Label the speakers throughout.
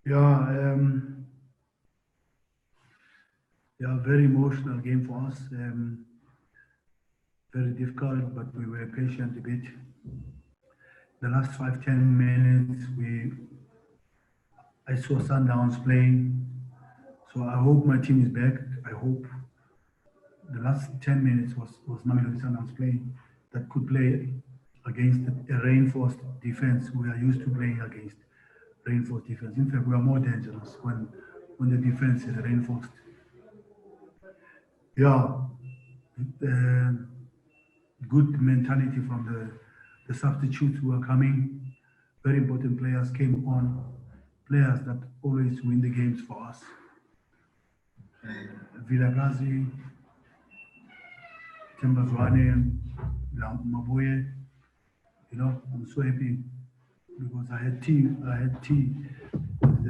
Speaker 1: Yeah, yeah, very emotional game for us. Very difficult, but we were patient a bit. The last 5, 10 minutes, I saw Sundowns playing. So I hope my team is back. I hope the last 10 minutes was Mamelodi Sundowns playing that could play against a reinforced defense. We are used to playing against reinforced defense. In fact, we are more dangerous when the defense is reinforced. Yeah, uh, good mentality from the substitutes who are coming. Very important players came on. Players that always win the games for us. Vilagazi, Tembazwane, Maboye. I'm so happy because I had tea with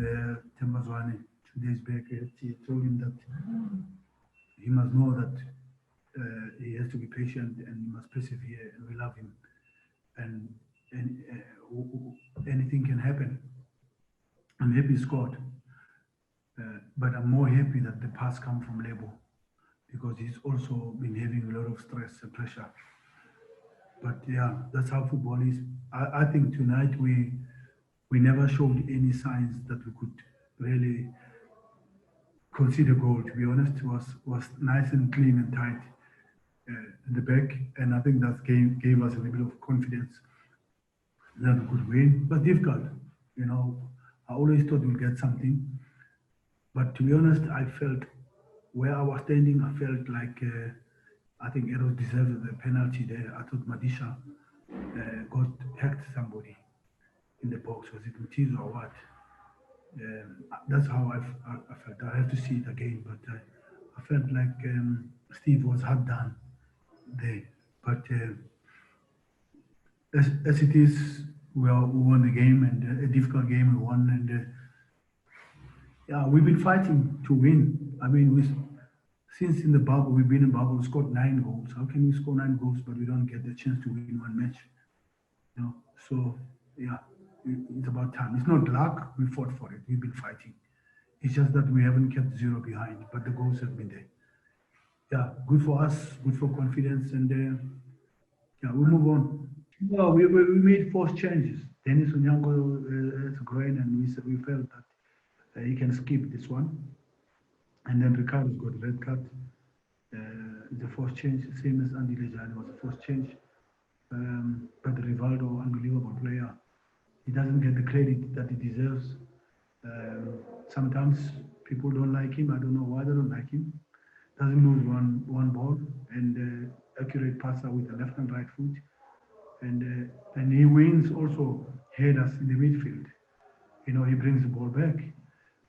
Speaker 1: Tembazwane 2 days back. I had tea. I told him that he must know that he has to be patient and he must persevere, and we love him. And anything can happen. I'm happy he scored, but I'm more happy that the pass come from Lebo because he's also been having a lot of stress and pressure. But yeah, that's how football is. I think tonight we never showed any signs that we could really concede a goal. To be honest, it was nice and clean and tight in the back, and I think that gave us a little bit of confidence that we could win. But difficult, you know. I always thought we'd get something, but to be honest, I felt where I was standing, I felt like I think Eros deserved the penalty there. I thought Madisha got hacked somebody in the box. Was it Mutiz or what? That's how I felt. I have to see it again, but I felt like Steve was hard done there. But as it is, we won the game, and a difficult game we won. And yeah, we've been fighting to win. I mean, since in the bubble, we've been in bubble, we scored 9 goals. How can we score 9 goals, but we don't get the chance to win one match? So yeah, it's about time. It's not luck. We fought for it. We've been fighting. It's just that we haven't kept zero behind, but the goals have been there. Yeah, good for us, good for confidence, and yeah, we move on. No, we made forced changes. Dennis Onyango is groin, and we felt that he can skip this one. And then Ricardo's got red card. The first change, same as Andy Lejani was the first change. But Rivaldo, unbelievable player. He doesn't get the credit that he deserves. Sometimes people don't like him. I don't know why they don't like him. Doesn't lose one ball, and accurate passer with the left and right foot. And he wins also headers in the midfield. He brings the ball back.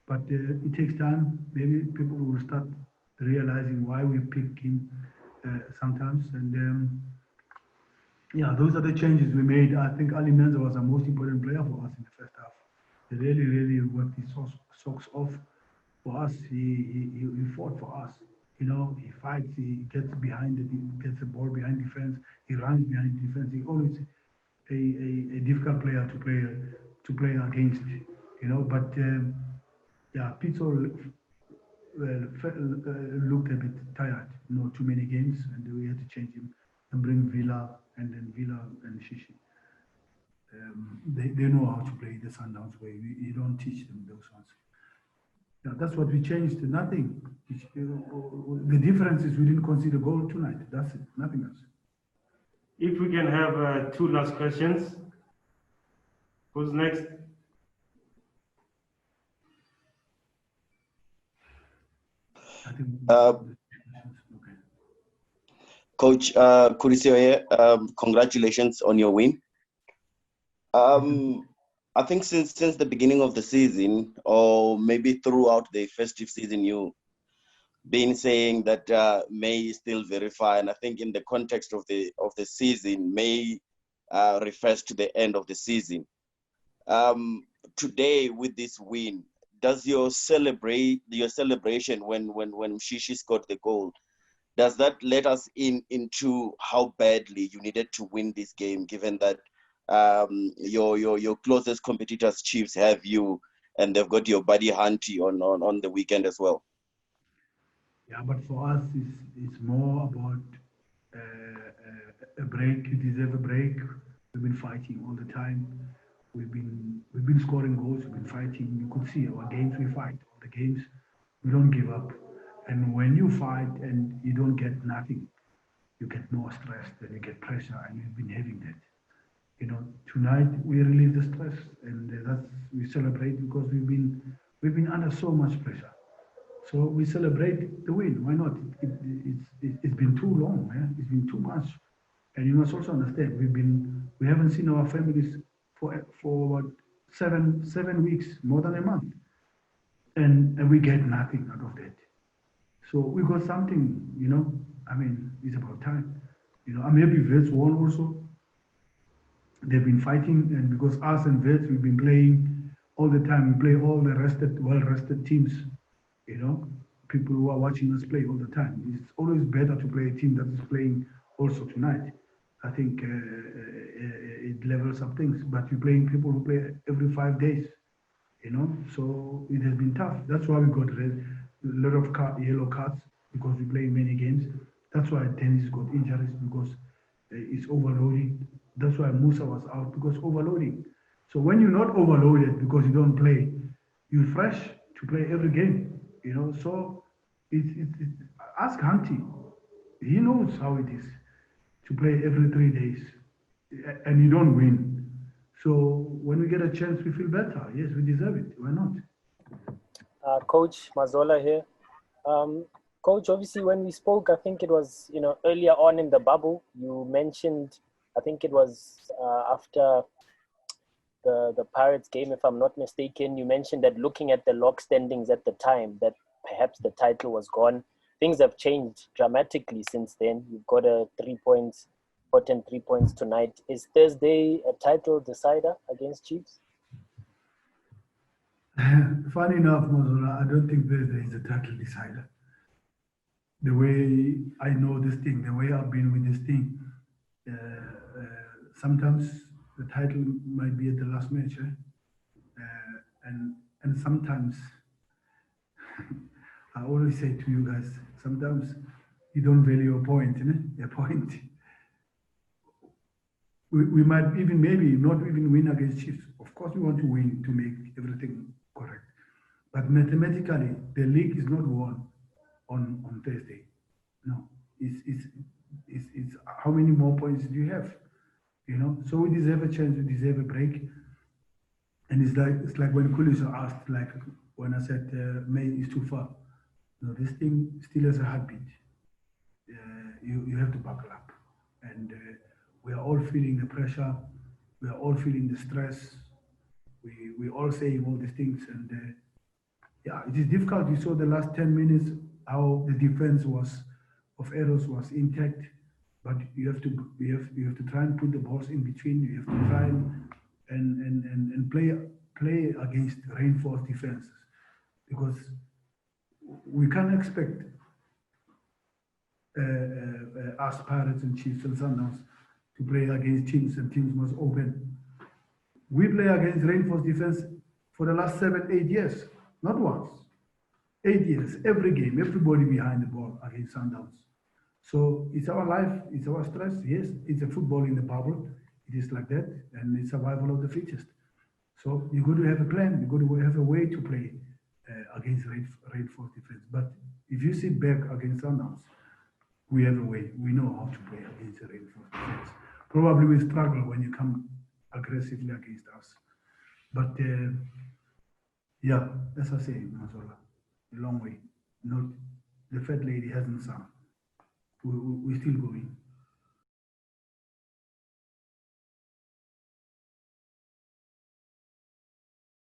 Speaker 1: But it takes time. Maybe people will start realizing why we pick him sometimes. And yeah, those are the changes we made. I think Ali Menza was the most important player for us in the first half. He really, really worked his socks off for us. He fought for us. He fights. He gets behind gets the ball behind defense. He runs behind defense. He always a difficult player to play against. But yeah, Pitso looked a bit tired. Too many games, and we had to change him and bring Villa, and then Villa and Shishi. They know how to play the Sundowns way. You don't teach them those ones. Yeah, that's what we changed. Nothing. The difference is we didn't concede a goal tonight. That's it. Nothing else.
Speaker 2: If we can have 2 last questions. Who's next?
Speaker 1: I think. Okay.
Speaker 3: Coach Kurisioye, congratulations on your win. I think since the beginning of the season, or maybe throughout the festive season, you been saying that May is still very far, and I think in the context of the season, May refers to the end of the season. Today, with this win, does your celebration when Mshishi scored the goal, does that let us into how badly you needed to win this game, given that your closest competitors, Chiefs, have you and they've got your buddy Hunty on the weekend as well.
Speaker 1: Yeah, but for us, it's more about a break. You deserve a break. We've been fighting all the time. We've been scoring goals. We've been fighting. You could see our games. We fight all the games. We don't give up. And when you fight and you don't get nothing, you get more stressed and you get pressure. And we've been having that. You know, tonight we relieve the stress, and we celebrate because we've been under so much pressure. So we celebrate the win. Why not? It's been too long, man. It's been too much. And you must also understand, we haven't seen our families for about seven weeks, more than a month, and we get nothing out of that. So we got something, you know. I mean, it's about time. You know, I'm happy Vets won also. They've been fighting, and because us and Vets, we've been playing all the time. We play all the well-rested teams. You know, people who are watching us play all the time. It's always better to play a team that is playing also tonight. I think it levels up things. But we're playing people who play every 5 days. You know, so it has been tough. That's why we got a lot of yellow cards, because we play many games. That's why Dennis got injuries, because it's overloading. That's why Musa was out, because overloading. So when you're not overloaded because you don't play, you're fresh to play every game. You know, so ask Hunty. He knows how it is to play every 3 days, and you don't win. So when we get a chance, we feel better. Yes, we deserve it. Why not?
Speaker 4: Coach Mazola here. Coach, obviously, when we spoke, I think it was, you know, earlier on in the bubble, you mentioned, I think it was after the Pirates game, if I'm not mistaken, you mentioned that looking at the log standings at the time, that perhaps the title was gone. Things have changed dramatically since then. You've got a 3 points, important 3 points tonight. Is Thursday a title decider against Chiefs?
Speaker 1: Funny enough, Mazola, I don't think there is a title decider. The way I know this thing, the way I've been with this thing, sometimes the title might be at the last match, and sometimes I always say to you guys, sometimes you don't value a point, a point. We might even maybe not even win against Chiefs. Of course, we want to win to make everything correct. But mathematically, the league is not won on Thursday. No, it's how many more points do you have? You know, so we deserve a chance. We deserve a break. And it's like when Kuliso asked, like when I said May is too far. No, this thing still has a heartbeat. You have to buckle up, and we are all feeling the pressure. We are all feeling the stress. We all saying all these things, and yeah, it is difficult. You saw the last 10 minutes how the defense of Eros was intact, but you have to try and put the balls in between. You have to try and play against reinforced defenses, because we can't expect us Pirates and Chiefs and Sundowns to play against teams, and teams must open. We play against reinforced defense for the last 7-8 years, not once. 8 years, every game, everybody behind the ball against Sundowns. So it's our life, it's our stress. Yes, it's a football in the bubble. It is like that, and it's survival of the fittest. So you got to have a plan. You got to have a way to play against reinforced defense. But if you sit back against Sundowns, we have a way. We know how to play against the reinforced defense. Probably we struggle when you come aggressively against us. But yeah, as I say, Mazola, a long way. Not the fat lady hasn't sung. We're still going.